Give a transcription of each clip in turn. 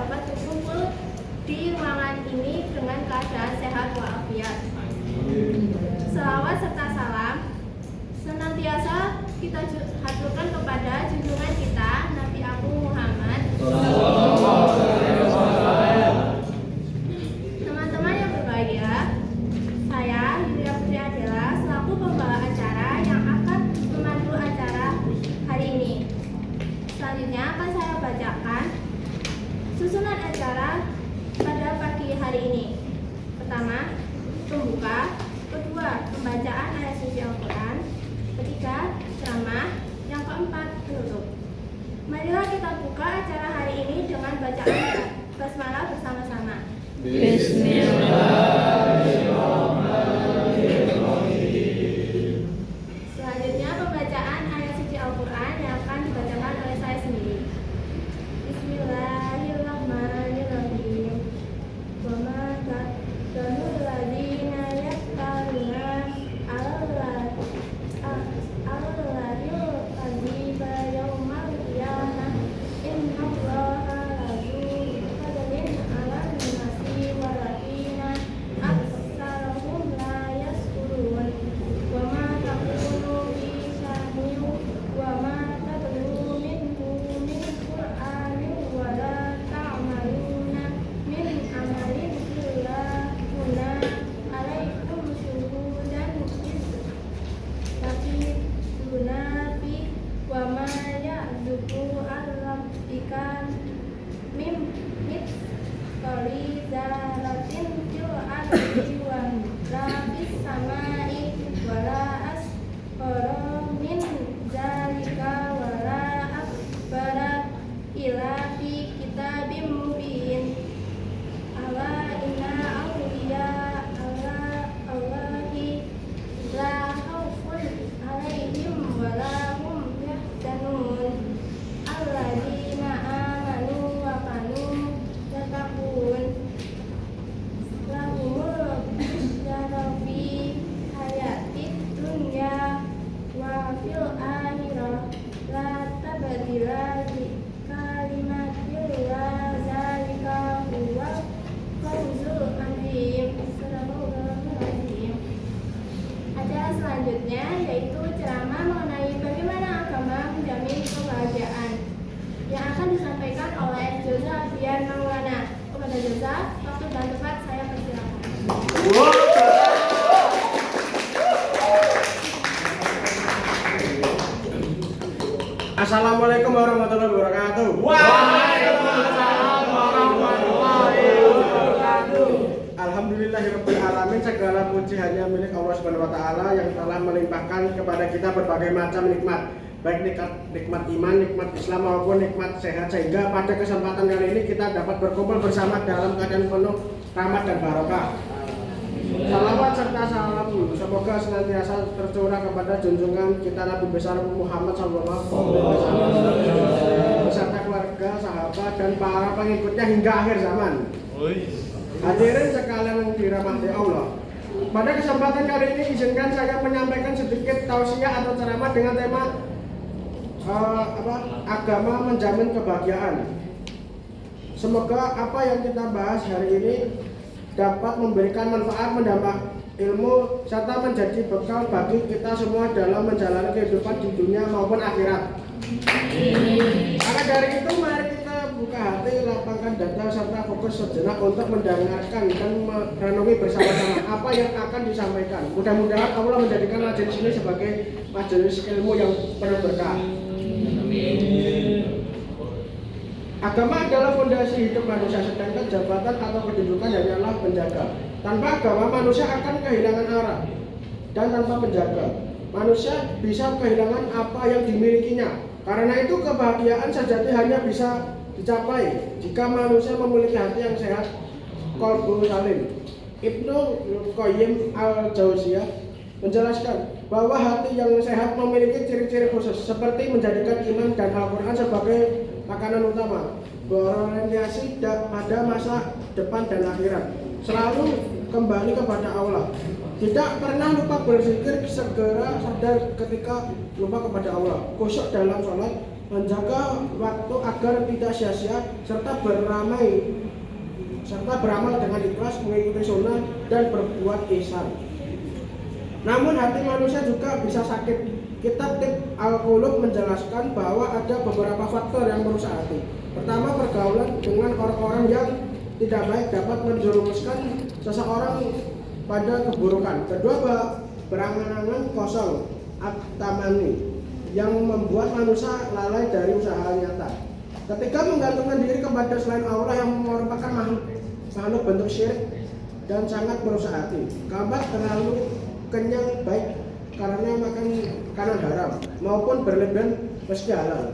dapat berkumpul di ruangan ini dengan keadaan sehat walafiat. Selawat serta salam senantiasa kita haturkan kepada junjungan kita Nabi Agung Muhammad. Teman-teman yang berbahagia, saya Yulia Putri Adela selaku pembawa acara yang akan memandu acara hari ini. Selanjutnya akan saya bacakan susunan acara pada pagi hari ini. Pertama, pembuka. Kedua, pembacaan ayat suci Al-Quran. Ketiga, ceramah. Yang keempat, penutup. Marilah kita buka acara hari ini dengan bacaan basmalah bersama-sama. Bismillahirrahmanirrahim. Selanjutnya pembacaan ayat suci Al-Quran yang akan dibacakan oleh saya sendiri. Bismillahirrahmanirrahim. Wa ma tanul ladina yaqtaluna al-ladil kadhiba yaumal qiyamah innallaha lazu fadlin 'alan nasi walakinna aktsarahum la yashkurun. Wa ma taqulu fi sya'nin wa ma tatlu minhu min qur'anin wa la ta'maluna min amalin illa kunna 'alaikum syuhudan tapi tunafi wa ma ya'zuku ar-rabbika mim mithqali dzarratin fil ardi wa la fis samai wa la asghara min dzalika wa la akbara illa fi kitabim mubin. Ala inna awliya Allahi la khawfun alaihim wa la hum yahzanun. Alladzina amanu wa kanu yattaqun. Lahumul busyra fi hayatid dunya wa fil akhirah la tabdila li kalimatillah zalika huwal fawzul azim. Bismillahirrahmanirrahim. Acara selanjutnya yaitu ceramah mengenai bagaimana agama menjamin kebahagiaan yang akan disampaikan oleh Joza Bian Maulana. Kepada Joza, waktu dan tempat saya persilakan. Assalamualaikum warahmatullahi wabarakatuh. Waalaikumsalam warahmatullahi wabarakatuh. Alhamdulillahirabbil alamin, segala puji hanya milik Allah Subhanahu wa taala yang telah melimpahkan kepada kita berbagai macam nikmat, baik nikmat iman, nikmat Islam maupun nikmat sehat, sehingga pada kesempatan kali ini kita dapat berkumpul bersama dalam keadaan penuh rahmat dan barokah. Salawat serta salam semoga senantiasa tercurah kepada junjungan kita Nabi besar Muhammad sallallahu alaihi wasallam beserta keluarga, sahabat dan para pengikutnya hingga akhir zaman. Hadirin sekalian yang dirahmati Allah. Pada kesempatan kali ini izinkan saya menyampaikan sedikit tausiah atau ceramah dengan tema agama menjamin kebahagiaan. Semoga apa yang kita bahas hari ini dapat memberikan manfaat, menambah ilmu, serta menjadi bekal bagi kita semua dalam menjalani kehidupan di dunia maupun akhirat. Maka dari itu mari kita buka hati, lapangkan dada, serta fokus sejenak untuk mendengarkan dan merenungi bersama-sama apa yang akan disampaikan. Mudah-mudahan Allah menjadikan majelis ini sebagai majelis ilmu yang penuh berkah. Agama adalah fondasi hidup manusia, sedangkan jabatan atau kedudukan hanyalah penjaga. Tanpa agama manusia akan kehilangan arah, dan tanpa penjaga manusia bisa kehilangan apa yang dimilikinya. Karena itu kebahagiaan sejati hanya bisa dicapai jika manusia memiliki hati yang sehat, qalbu salim. Ibnu Qayyim al-Jauziyah menjelaskan bahwa hati yang sehat memiliki ciri-ciri khusus seperti menjadikan iman dan Al-Quran sebagai makanan utama, berorientasi pada masa depan dan akhirat, selalu kembali kepada Allah, tidak pernah lupa berzikir, segera sadar ketika lupa kepada Allah, khusyuk dalam sholat, menjaga waktu agar tidak sia-sia, serta beramal dengan ikhlas, mengikuti sunnah dan berbuat ihsan. Namun hati manusia juga bisa sakit. Kitab Tib Al-Qulub menjelaskan bahwa ada beberapa faktor yang merusak hati. Pertama, pergaulan dengan orang-orang yang tidak baik dapat menjerumuskan seseorang pada keburukan. Kedua, berangan-angan kosong at-tamani yang membuat manusia lalai dari usaha nyata. Ketiga, menggantungkan diri kepada selain Allah yang merupakan makhluk bentuk syirik dan sangat merusak hati. Keempat, terlalu kenyang baik karena makan makanan haram maupun berlebihan meski halal.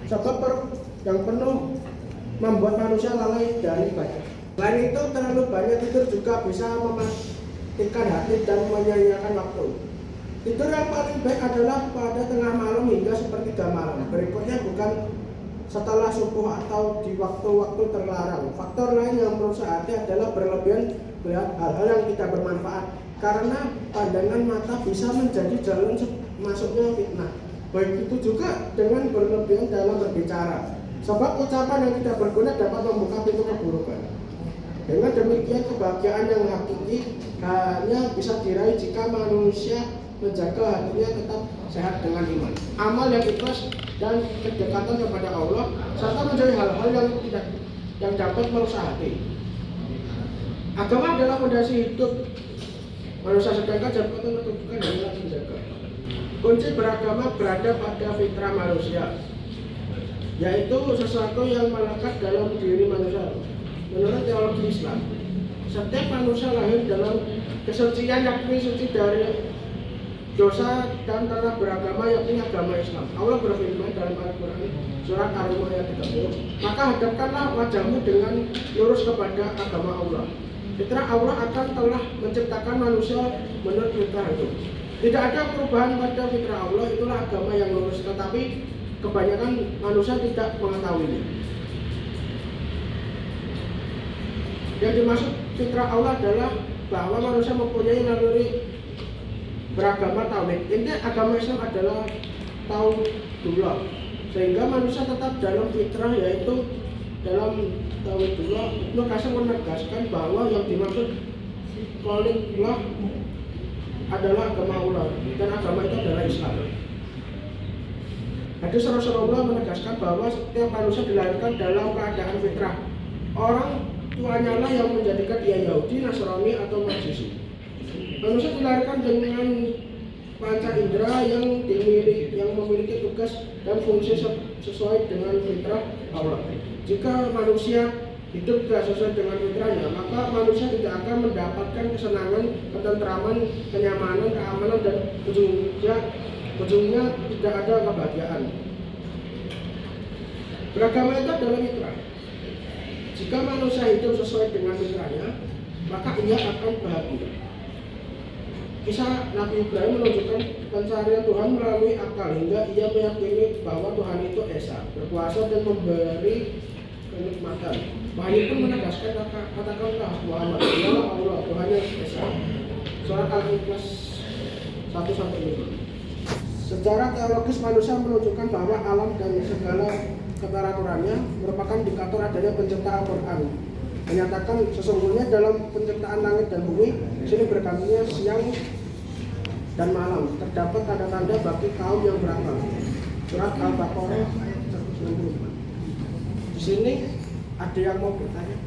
Sebab yang penuh membuat manusia lalai dari ibadah. Selain itu, terlalu banyak tidur juga bisa mematikan hati dan menyia-nyiakan waktu. Tidur yang paling baik adalah pada tengah malam hingga sepertiga malam. Berikutnya bukan setelah subuh atau di waktu-waktu terlarang. Faktor lain yang merusak hati adalah berlebihan melihat hal-hal yang tidak bermanfaat, karena pandangan mata bisa menjadi jalan masuknya fitnah. Baik itu juga dengan berlebihan dalam berbicara, sebab ucapan yang tidak berguna dapat membuka pintu keburukan. Dengan demikian, kebahagiaan yang hakiki hanya bisa diraih jika manusia menjaga hatinya tetap sehat dengan iman, amal yang ikhlas dan kedekatan kepada Allah, serta menjauhi hal-hal yang dapat merusak hati. Agama adalah fondasi hidup manusia, sedangkan jabatan kedudukan hanyalah penjaga. Kunci beragama berada pada fitrah manusia, yaitu sesuatu yang melekat dalam diri manusia. Menurut teologi Islam, setiap manusia lahir dalam kesucian, yakni suci dari dosa dan telah beragama, yakni agama Islam. Allah berfirman dalam Al-Quran surat Ar-Rum ayat 30, maka hadapkanlah wajahmu dengan lurus kepada agama Allah. Fitrah Allah akan telah menciptakan manusia menurut fitrah itu. Tidak ada perubahan pada fitrah Allah, itulah agama yang lurus, tetapi kebanyakan manusia tidak mengetahuinya. Yang dimaksud fitrah Allah adalah bahwa manusia mempunyai naluri beragama tauhid. Inti agama Islam adalah tauhidullah, sehingga manusia tetap dalam fitrah, yaitu dalam tauhidullah. Ibnu Katsir menegaskan bahwa yang dimaksud qaulullah adalah agama Allah, dan agama itu adalah Islam. Hadis Rasulullah menegaskan bahwa setiap manusia dilahirkan dalam keadaan fitrah. Orang tuanya lah yang menjadikan dia Yahudi, Nasrani atau Majusi. Manusia dilahirkan dengan panca indera yang memiliki tugas dan fungsi sesuai dengan fitrah Allah. Jika manusia hidup tidak sesuai dengan fitrahnya, maka manusia tidak akan mendapatkan kesenangan, ketentraman, kenyamanan, keamanan, dan ujungnya tidak ada kebahagiaan. Beragama itu adalah fitrah. Jika manusia hidup sesuai dengan fitrahnya, maka ia akan bahagia. Kisah Nabi Ibrahim menunjukkan pencarian Tuhan melalui akal, hingga ia meyakini bahwa Tuhan itu esa, berkuasa dan memberi kenikmatan. Wahyu pun menegaskan, katakanlah Muhammad, dialah Allah, Tuhan yang esa. Surat Al-Ikhlas 1-5. Secara teologis, manusia menunjukkan bahwa alam dan segala keteraturannya merupakan indikator adanya penciptaan Al-Quran. Menyatakan sesungguhnya dalam penciptaan langit dan bumi, silih bergantinya siang dan malam, terdapat tanda-tanda bagi kaum yang berakal. Surat Al-Baqarah ayat 194. Di sini ada yang mau bertanya?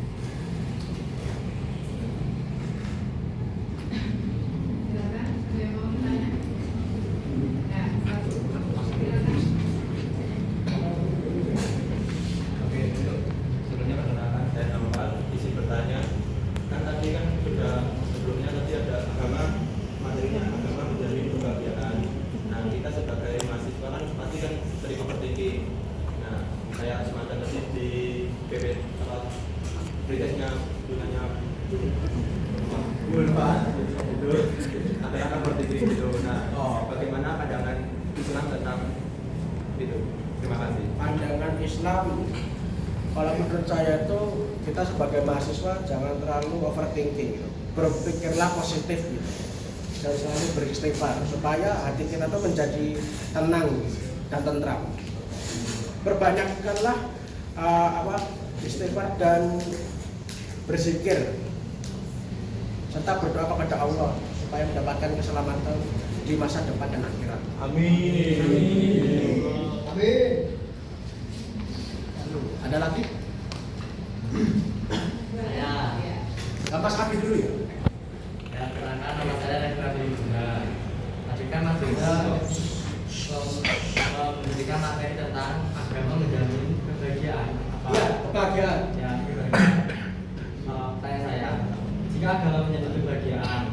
Bagaimana pandangan Islam tentang itu? Terima kasih. Pandangan Islam, kalau menurut saya itu, kita sebagai mahasiswa jangan terlalu overthinking gitu. Berpikirlah positif gitu, dan selalu beristighfar supaya hati kita tuh menjadi tenang gitu, dan tentram. Perbanyakkanlah istighfar dan berzikir serta berdoa kepada Allah supaya mendapatkan keselamatan di masa depan dan akhirat. Amin. Ada lagi? Mas Abi dulu ya. Ya, perkenalkan nama saya Rekreasi Bunda. Tadi kan Mas Bunda memberikan materi tentang agama menjamin kebahagiaan. Ya, kebahagiaan. Ya, kebahagiaan. Tanya saya, jika agama menjamin kebahagiaan,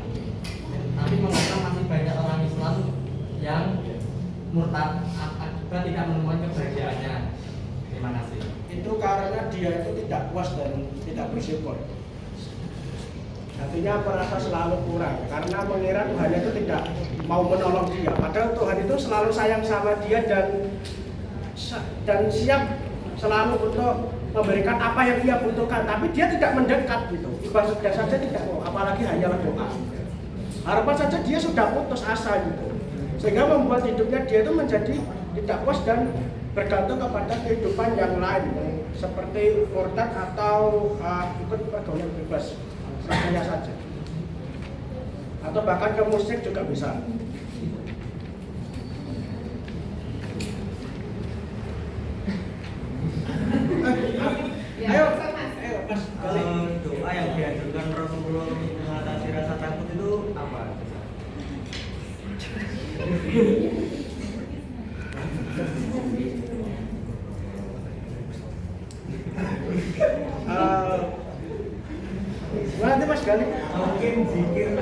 tapi mengapa masih banyak orang Islam yang murtad akibat tidak menemukan kebahagiaannya? Terima kasih. Itu karena dia itu tidak puas dan tidak bersyukur. Artinya merasa selalu kurang karena mengira Tuhan itu tidak mau menolong dia. Padahal Tuhan itu selalu sayang sama dia dan siap selalu untuk memberikan apa yang dia butuhkan. Tapi dia tidak mendekat gitu. Ibadah saja tidak mau, apalagi hanyalah doa. Harapan saja dia sudah putus asa gitu. Sehingga membuat hidupnya dia itu menjadi tidak puas dan bergantung kepada kehidupan yang lain seperti murtad atau ikut pergaulan bebas. Hanya saja, atau bahkan ke musik juga bisa. Ayo Mas. Doa yang dianjurkan Rasulullah untuk mengatasi rasa takut itu apa? Nanti Mas Gali. Mungkin zikir.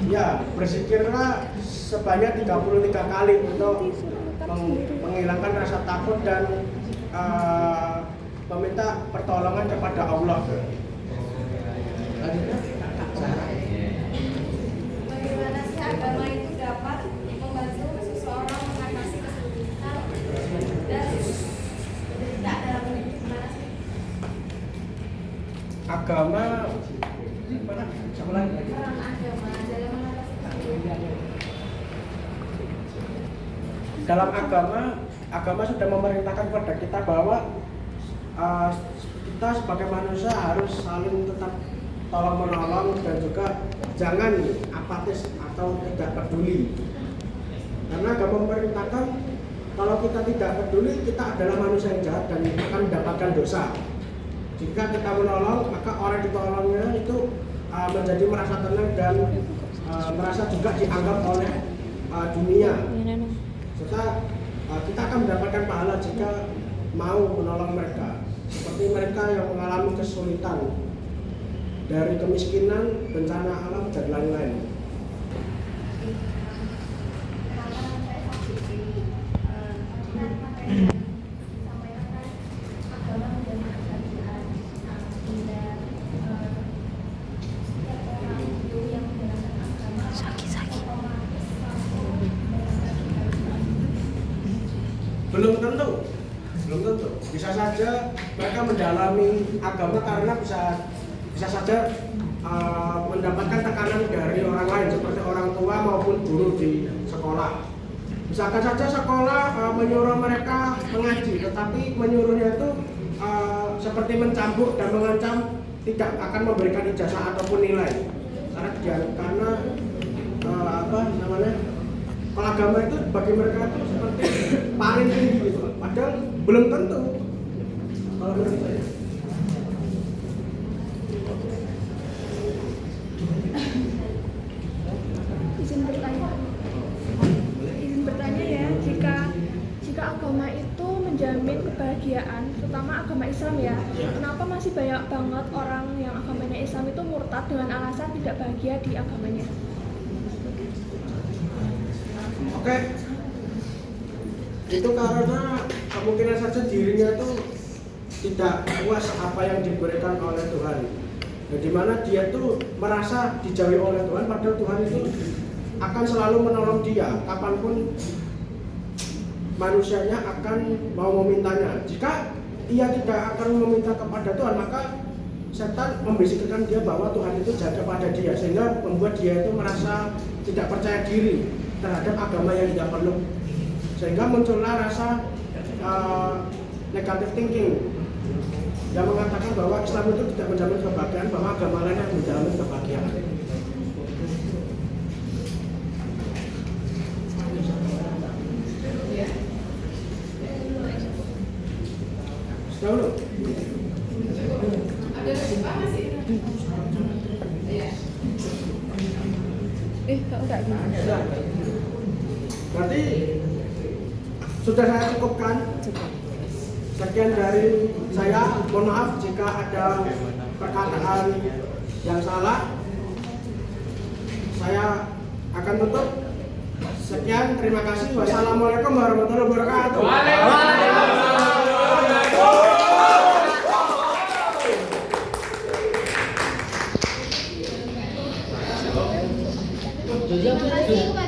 Ya, berzikirlah sebanyak 33 kali untuk menghilangkan rasa takut dan meminta pertolongan kepada Allah. Bagaimana sih agama itu dapat membantu seseorang mengatasi kesulitan dan tidak dalam hidup? Gimana sih? Agama mana? Sama lagi. Peran agama dalam mengatasi kesulitan. Dalam agama sudah memerintahkan kepada kita bahwa kita sebagai manusia harus saling tetap tolong menolong dan juga jangan apatis atau tidak peduli. Karena agama memerintahkan kalau kita tidak peduli kita adalah manusia yang jahat dan akan mendapatkan dosa. Jika kita menolong maka orang ditolongnya itu menjadi merasa tenang dan merasa juga dianggap oleh dunia. Serta kita akan mendapatkan pahala jika mau menolong mereka. Seperti mereka yang mengalami kesulitan dari kemiskinan, bencana alam dan lain-lain. Belum tentu. Bisa saja mereka mendalami agama karena bisa saja mendapatkan tekanan dari orang lain seperti orang tua maupun guru di sekolah. Misalkan saja sekolah menyuruh mereka mengaji, tetapi menyuruhnya itu seperti mencambuk dan mengancam tidak akan memberikan ijazah ataupun nilai. Karena kalau agama itu bagi mereka itu seperti paling tinggi gitu. Padahal belum tentu. Kalau menurut saya. Izin bertanya ya, jika agama itu menjamin kebahagiaan, terutama agama Islam ya, kenapa masih banyak banget orang yang agamanya Islam itu murtad dengan alasan tidak bahagia di agamanya? Oke. Itu karena kemungkinan saja dirinya itu tidak puas apa yang diberikan oleh Tuhan. Nah, di mana dia tuh merasa dijauhi oleh Tuhan, padahal Tuhan itu akan selalu menolong dia kapanpun manusianya akan mau memintanya. Jika ia tidak akan meminta kepada Tuhan, maka setan membisikkan dia bahwa Tuhan itu jaga pada dia, sehingga membuat dia itu merasa tidak percaya diri terhadap agama yang dia peluk. sehingga muncullah rasa negative thinking yang mengatakan bahwa Islam itu tidak menjamin kebahagiaan, bahwa agama lain yang menjamin kebahagiaan. Sudah belum? Enggak gitu. Sudah. Berarti sudah saya cukupkan. Sekian dari saya. Mohon maaf jika ada perkataan yang salah. Saya akan tutup. Sekian, terima kasih. Wassalamualaikum warahmatullahi wabarakatuh. Terima kasih kepada